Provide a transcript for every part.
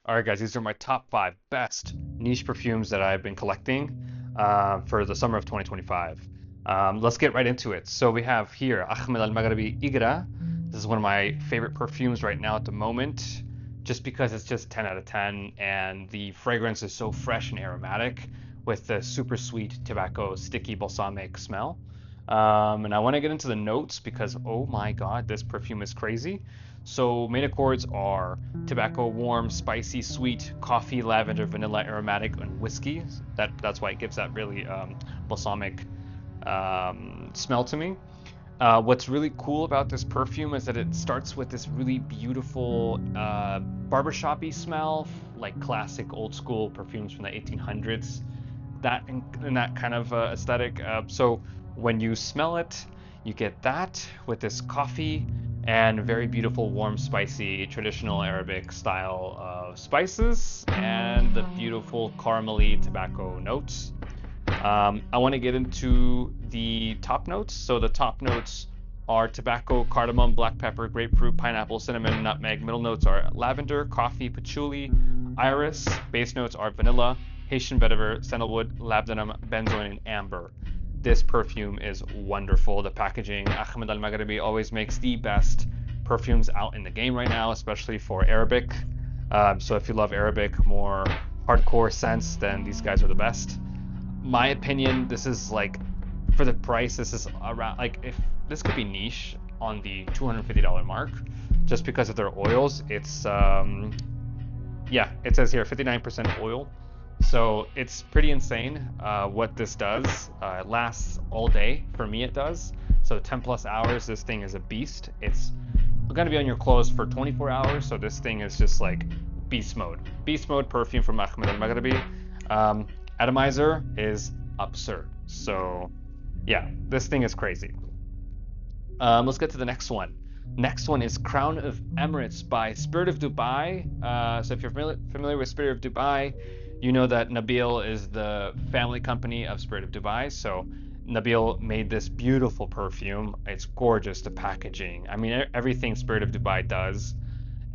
Alright guys, these are my top 5 best niche perfumes that I've been collecting for the summer of 2025. Let's get right into it. So we have here Ahmed Al Maghrabi Igra. This is one of my favorite perfumes right now at the moment, just because it's just 10 out of 10 and the fragrance is so fresh and aromatic with the super sweet tobacco sticky balsamic smell. And I want to get into the notes because oh my god, this perfume is crazy. So main accords are tobacco, warm, spicy, sweet, coffee, lavender, vanilla, aromatic, and whiskey. That's why it gives that really balsamic smell to me. What's really cool about this perfume is that it starts with this really beautiful barbershoppy smell, like classic old school perfumes from the 1800s. That in that kind of aesthetic. So when you smell it, you get that with this coffee and very beautiful, warm, spicy, traditional Arabic style of spices and the beautiful caramely tobacco notes. I want to get into the top notes. So the top notes are tobacco, cardamom, black pepper, grapefruit, pineapple, cinnamon, nutmeg. Middle notes are lavender, coffee, patchouli, iris. Base notes are vanilla, Haitian vetiver, sandalwood, labdanum, benzoin, and amber. This perfume is wonderful. The packaging, Ahmed Al Maghrabi always makes the best perfumes out in the game right now, especially for Arabic. So if you love Arabic, more hardcore scents, then these guys are the best. My opinion, this is like, for the price, this is around, like, if this could be niche on the $250 mark, just because of their oils. It's, yeah, it says here 59% oil. So it's pretty insane what this does. It lasts all day. For me, it does. So 10 plus hours, this thing is a beast. It's going to be on your clothes for 24 hours. So this thing is just like beast mode. Beast mode perfume from Ahmed Al Maghrabi. Atomizer is absurd. So yeah, this thing is crazy. Let's get to the next one. Next one is Crown of Emirates by Spirit of Dubai. So if you're familiar with Spirit of Dubai, you know that Nabil is the family company of Spirit of Dubai. So Nabil made this beautiful perfume. It's gorgeous, the packaging. I mean, everything Spirit of Dubai does,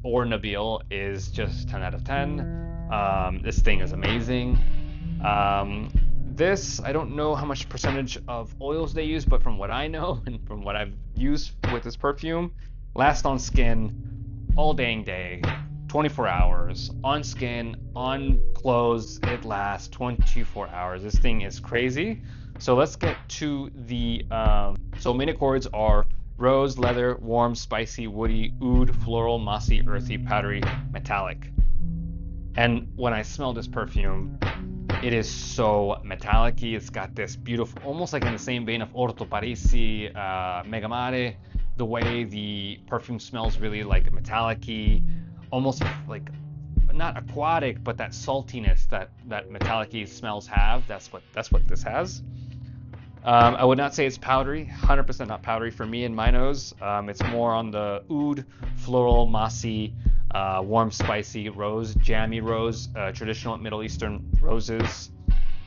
or Nabil, is just 10 out of 10. This thing is amazing. This, I don't know how much percentage of oils they use, but from what I know and from what I've used with this perfume, lasts on skin all dang day, 24 hours. On skin, on clothes, it lasts 24 hours. This thing is crazy. So let's get to the, so main accords are rose, leather, warm, spicy, woody, oud, floral, mossy, earthy, powdery, metallic. And when I smell this perfume, it is so metallic-y. It's got this beautiful, almost like in the same vein of Orto Parisi, Megamare, the way the perfume smells really like metallic-y, almost like not aquatic, but that saltiness that metallic-y smells have. That's what this has. I would not say it's powdery, 100% not powdery for me in my nose. It's more on the oud, floral, mossy, warm, spicy, rose, jammy rose, traditional Middle Eastern roses.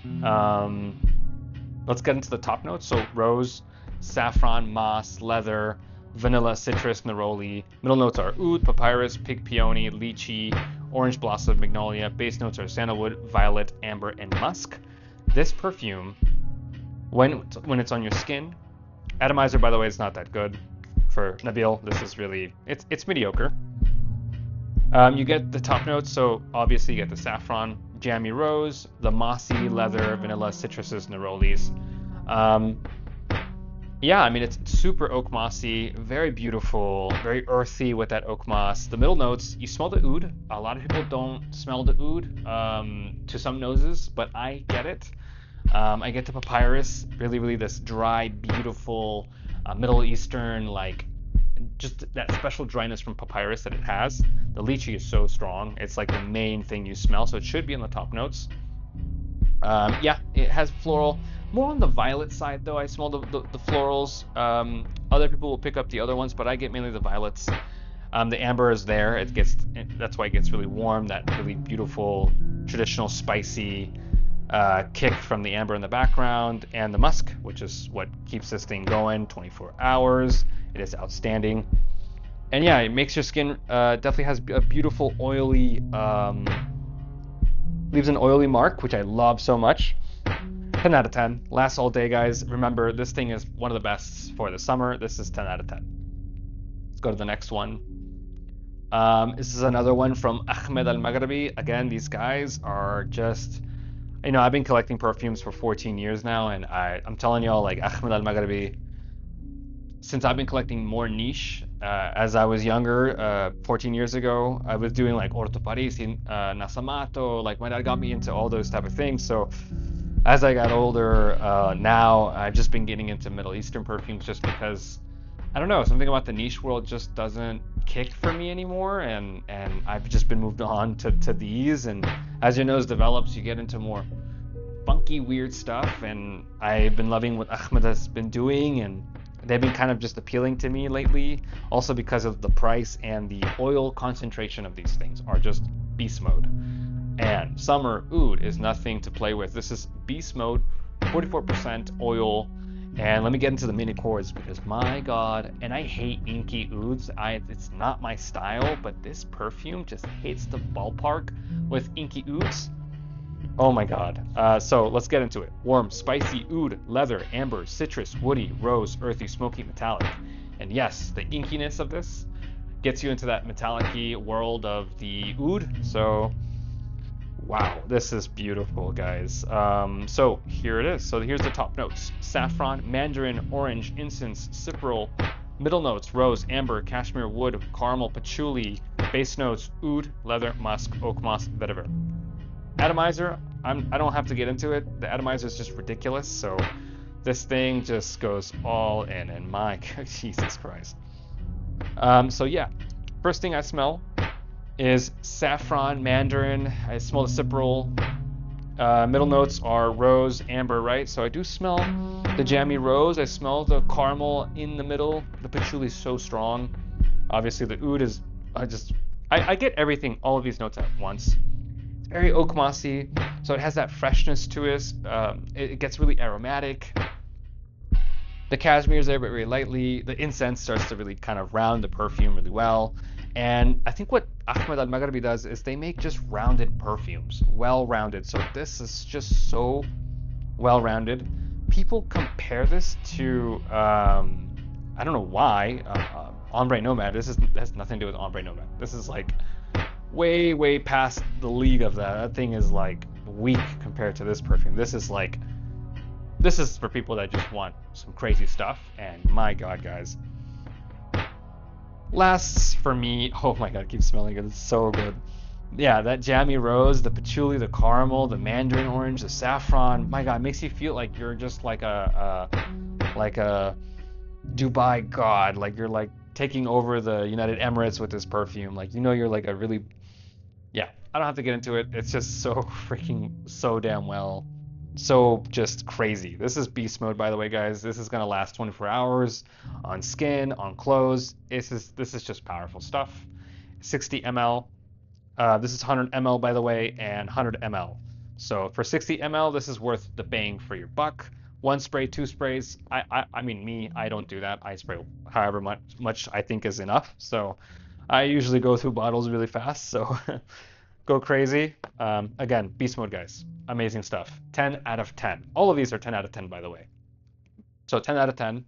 Let's get into the top notes. So rose, saffron, moss, leather, vanilla, citrus, neroli. Middle notes are oud, papyrus, pig peony, lychee, orange blossom, magnolia. Base notes are sandalwood, violet, amber, and musk. This perfume, when it's on your skin, atomizer, by the way, is not that good for Nabil. This is really, it's mediocre. You get the top notes, so obviously you get the saffron, jammy rose, the mossy, leather, vanilla, citruses, nerolis. Yeah, I mean, it's super oak mossy, very beautiful, very earthy with that oak moss. The middle notes, you smell the oud. A lot of people don't smell the oud to some noses, but I get it. I get the papyrus, really this dry, beautiful, Middle Eastern, like, just that special dryness from papyrus that it has. The lychee is so strong. It's like the main thing you smell, so it should be in the top notes. Yeah, it has floral. More on the violet side, though. I smell the florals. Other people will pick up the other ones, but I get mainly the violets. The amber is there. That's why it gets really warm. That really beautiful, traditional, spicy kick from the amber in the background, and the musk, which is what keeps this thing going 24 hours. It is outstanding. And yeah, it makes your skin definitely has a beautiful oily, leaves an oily mark, which I love so much. 10 out of 10. Lasts all day, guys. Remember, this thing is one of the best for the summer. This is 10 out of 10. Let's go to the next one. This is another one from Ahmed Al Maghrabi. Again, these guys are just, I've been collecting perfumes for 14 years now, and I'm telling y'all, like Ahmed Al Maghrabi, since I've been collecting more niche, as I was younger, 14 years ago, I was doing like Orto Parisi, Nasamato, like my dad got me into all those type of things. So as I got older, now I've just been getting into Middle Eastern perfumes just because I don't know, something about the niche world just doesn't kick for me anymore, and I've just been moved on to these. And as your nose develops, you get into more funky, weird stuff, and I've been loving what Ahmed has been doing, and they've been kind of just appealing to me lately, also because of the price and the oil concentration of these things are just beast mode. And summer oud is nothing to play with. This is beast mode, 44% oil. And let me get into the mini chords because my god, and I hate inky ouds. It's not my style, but this perfume just hits the ballpark with inky ouds. Oh my god. So let's get into it. Warm, spicy oud, leather, amber, citrus, woody, rose, earthy, smoky, metallic. And yes, the inkiness of this gets you into that metallic-y world of the oud. So wow, this is beautiful, guys. So here it is. So here's the top notes: saffron, mandarin, orange, incense, cypriol. Middle notes: rose, amber, cashmere, wood, caramel, patchouli. Base notes: oud, leather, musk, oak moss, vetiver. Atomizer, I don't have to get into it. The atomizer is just ridiculous. So this thing just goes all in, and my Jesus Christ. So yeah, first thing I smell is saffron, mandarin. I smell the cypriol. Middle notes are rose, amber, right? So I do smell the jammy rose. I smell the caramel in the middle. The patchouli is so strong. Obviously, the oud is. I get everything, all of these notes at once. It's very oak mossy, so it has that freshness to it. It gets really aromatic. The cashmere is there, but very lightly. The incense starts to really kind of round the perfume really well. And I think what Ahmed Al Maghrabi does is they make just rounded perfumes, well-rounded. So this is just so well-rounded. People compare this to, I don't know why, Ombre Nomad. This has nothing to do with Ombre Nomad. This is like way, way past the league of that. That thing is like weak compared to this perfume. This is for people that just want some crazy stuff. And my God, guys. Lasts for me, oh my god, I keep smelling it. It's so good. Yeah, that jammy rose, the patchouli, the caramel, the mandarin orange, the saffron. My god, it makes you feel like you're just like a Dubai god. Like you're like taking over the United Emirates with this perfume. Like you're like a really, yeah. I don't have to get into it. It's just so freaking so damn well. So just crazy. This is beast mode, by the way, guys. This is gonna last 24 hours on skin, on clothes. This is just powerful stuff. 60 ml. This is 100 ml, by the way, and 100 ml. So for 60 ml, this is worth the bang for your buck. One spray, two sprays. I mean, me, I don't do that. I spray however much I think is enough. So I usually go through bottles really fast. So go crazy. Again, beast mode, guys. Amazing stuff. 10 out of 10. All of these are 10 out of 10, by the way. So 10 out of 10.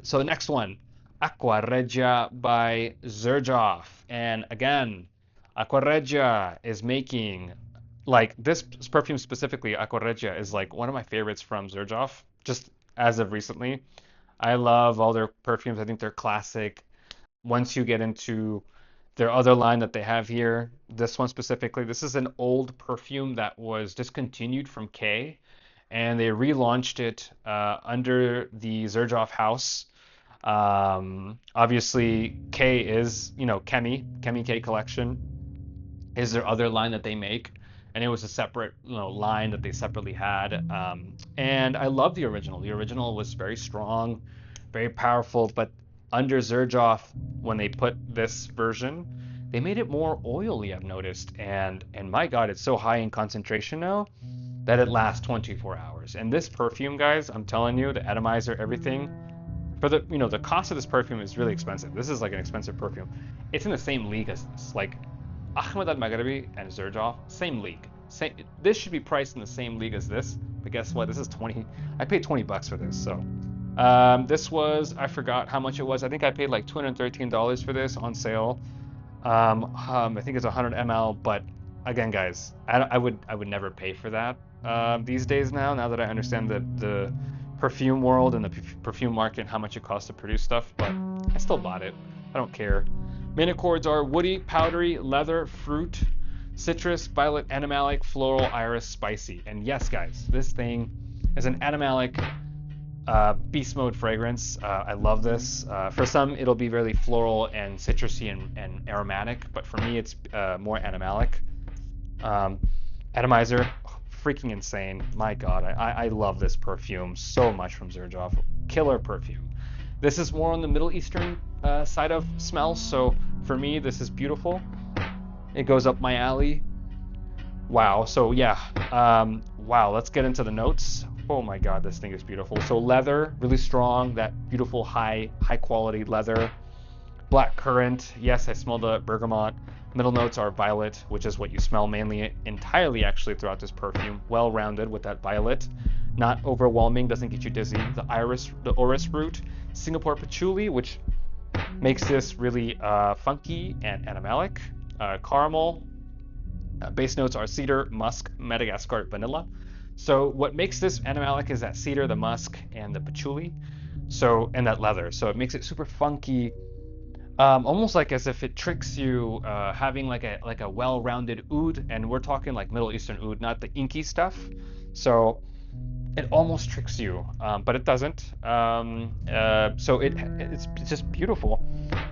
So the next one, Aqua Regia by Xerjoff. And again, Aqua Regia is making, like this perfume specifically, Aqua Regia is like one of my favorites from Xerjoff, just as of recently. I love all their perfumes. I think they're classic. Once you get into their other line that they have here, this one specifically, this is an old perfume that was discontinued from K, and they relaunched it under the Xerjoff house. Obviously, K is, Kemi K collection is their other line that they make, and it was a separate, line that they separately had. And I love the original. The original was very strong, very powerful, but under Xerjoff, when they put this version, they made it more oily, I've noticed. And my God, it's so high in concentration now that it lasts 24 hours. And this perfume, guys, I'm telling you, the atomizer, everything, for the the cost of this perfume is really expensive. This is like an expensive perfume. It's in the same league as this. Like Ahmed al-Maghribi and Xerjoff, same league. Same, this should be priced in the same league as this. But guess what? This is 20. I paid 20 bucks for this. So this was, I forgot how much it was. I think I paid like $213 for this on sale. I think it's 100 ml. But again, guys, I would never pay for that these days now. Now that I understand the perfume world and the perfume market and how much it costs to produce stuff, but I still bought it. I don't care. Main accords are woody, powdery, leather, fruit, citrus, violet, animalic, floral, iris, spicy. And yes, guys, this thing is an animalic beast mode fragrance. I love this. For some, it'll be really floral and citrusy and aromatic, but for me, it's more animalic. Atomizer, freaking insane. My God, I love this perfume so much from Xerjoff. Killer perfume. This is more on the Middle Eastern side of smells, so for me, this is beautiful. It goes up my alley. Wow, so yeah, wow, let's get into the notes. Oh my God, this thing is beautiful. So leather, really strong, that beautiful high quality leather. Black currant, yes, I smell the bergamot. Middle notes are violet, which is what you smell mainly, entirely actually throughout this perfume. Well-rounded with that violet. Not overwhelming, doesn't get you dizzy. The orris root, Singapore patchouli, which makes this really funky and animalic. Caramel. Base notes are cedar, musk, Madagascar, vanilla. So what makes this animalic is that cedar, the musk, and the patchouli. So, and that leather. So it makes it super funky. Almost like as if it tricks you, having like a well-rounded oud, and we're talking like Middle Eastern oud, not the inky stuff. So it almost tricks you, but it doesn't. So it's just beautiful.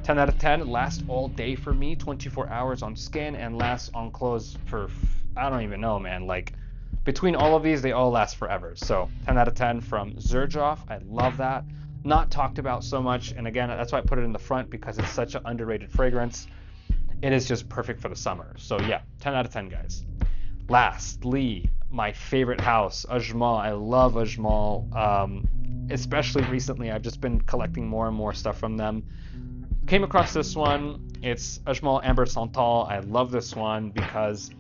10 out of 10. Lasts all day for me. 24 hours on skin and lasts on clothes for I don't even know, man. Like between all of these, they all last forever. So 10 out of 10 from Xerjoff. I love that. Not talked about so much, and again, that's why I put it in the front, because it's such an underrated fragrance. It is just perfect for the summer. So yeah, 10 out of 10, guys. Lastly, my favorite house, Ajmal. I love Ajmal. Especially recently, I've just been collecting more and more stuff from them. Came across this one. It's Ajmal Amber Santal. I love this one because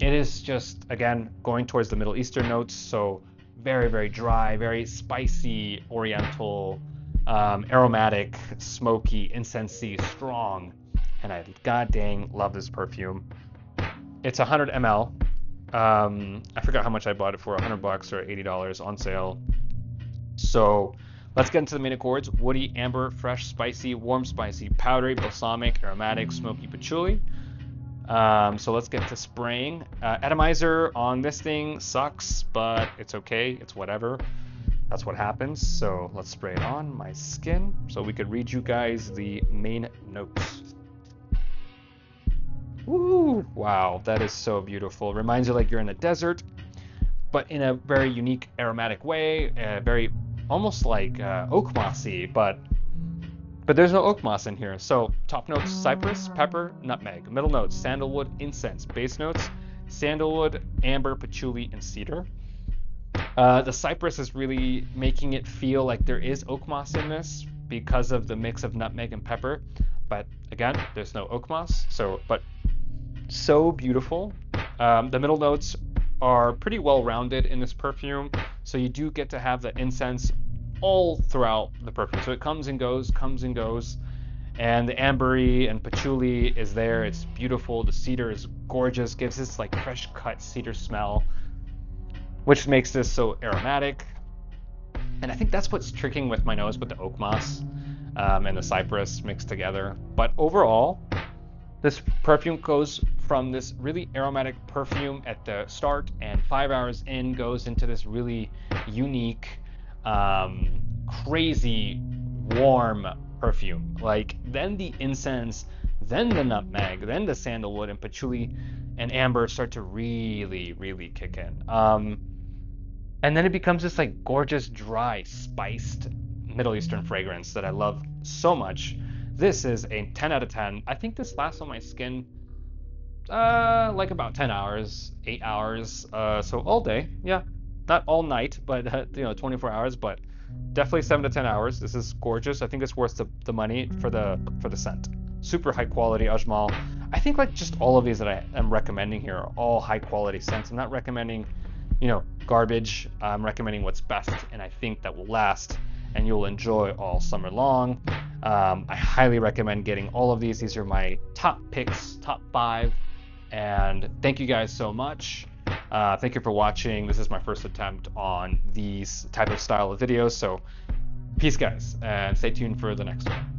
it is just, again, going towards the Middle Eastern notes. So very, very dry, very spicy, oriental, aromatic, smoky, incensey, strong. And I god dang love this perfume. It's 100 ml. I forgot how much I bought it for, 100 bucks or $80 on sale. So let's get into the main accords. Woody, amber, fresh, spicy, warm, spicy, powdery, balsamic, aromatic, smoky, patchouli. So let's get to spraying. Atomizer on this thing sucks, but it's okay. It's whatever. That's what happens. So let's spray it on my skin so we could read you guys the main notes. Woo! Wow, that is so beautiful. Reminds you like you're in a desert, but in a very unique aromatic way. Very almost like oak mossy, but there's no oak moss in here. So top notes, cypress, pepper, nutmeg. Middle notes, sandalwood, incense. Base notes, sandalwood, amber, patchouli, and cedar. The cypress is really making it feel like there is oak moss in this because of the mix of nutmeg and pepper. But again, there's no oak moss. But so beautiful. The middle notes are pretty well rounded in this perfume. So you do get to have the incense all throughout the perfume. So it comes and goes. And the ambery and patchouli is there. It's beautiful. The cedar is gorgeous. Gives this like fresh cut cedar smell, which makes this so aromatic. And I think that's what's tricking with my nose with the oak moss and the cypress mixed together. But overall, this perfume goes from this really aromatic perfume at the start, and 5 hours in goes into this really unique, crazy, warm perfume. Like then the incense, then the nutmeg, then the sandalwood and patchouli and amber start to really, really kick in. And then it becomes this like gorgeous, dry, spiced Middle Eastern fragrance that I love so much. This is a 10 out of 10. I think this lasts on my skin like about 10 hours, 8 hours. So all day, yeah. Not all night, but 24 hours. But definitely 7 to 10 hours. This is gorgeous. I think it's worth the money for the scent. Super high quality Ajmal. I think like just all of these that I am recommending here are all high quality scents. I'm not recommending, garbage. I'm recommending what's best, and I think that will last and you'll enjoy all summer long. I highly recommend getting all of these. These are my top picks, top 5. And thank you guys so much. Thank you for watching. This is my first attempt on these type of style of videos. So peace, guys, and stay tuned for the next one.